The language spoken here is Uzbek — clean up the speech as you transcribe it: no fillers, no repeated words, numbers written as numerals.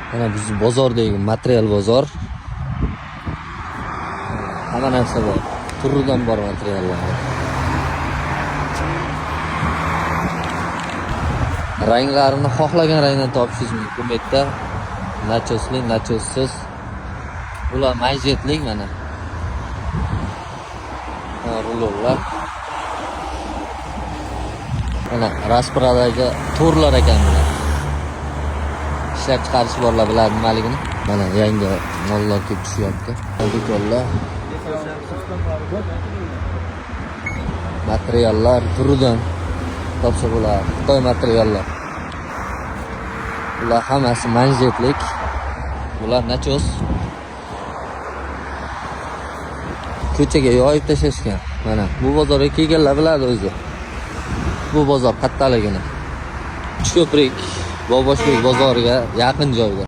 Mana biz bozordagi material bozor. Hamma narsa bor. Turdan bor materiallar. Ranglarini xohlagan rangdan topishingiz mumkin bu yerda. Nachosli, nachossiz. Bular manjetlik mana. Rulonlar. Mana Rasparadagi to'rlar ekan bular. Ishlab chiqarish borlar biladi nimaligini. Mana yangi mollar kelib tushyapti. Do'konlar. Materiallar turidan topsa bo'ladi. Xitoy materiallar. Bular hammasi manjetlik. Bular nachos. Ko'chaga yoyib tashashgan. Mana bu bozorga kelganlar biladi o'zi. Bu bozor qattaligini. Uchko'prik Boboshbek bozoriga yaqin joyda.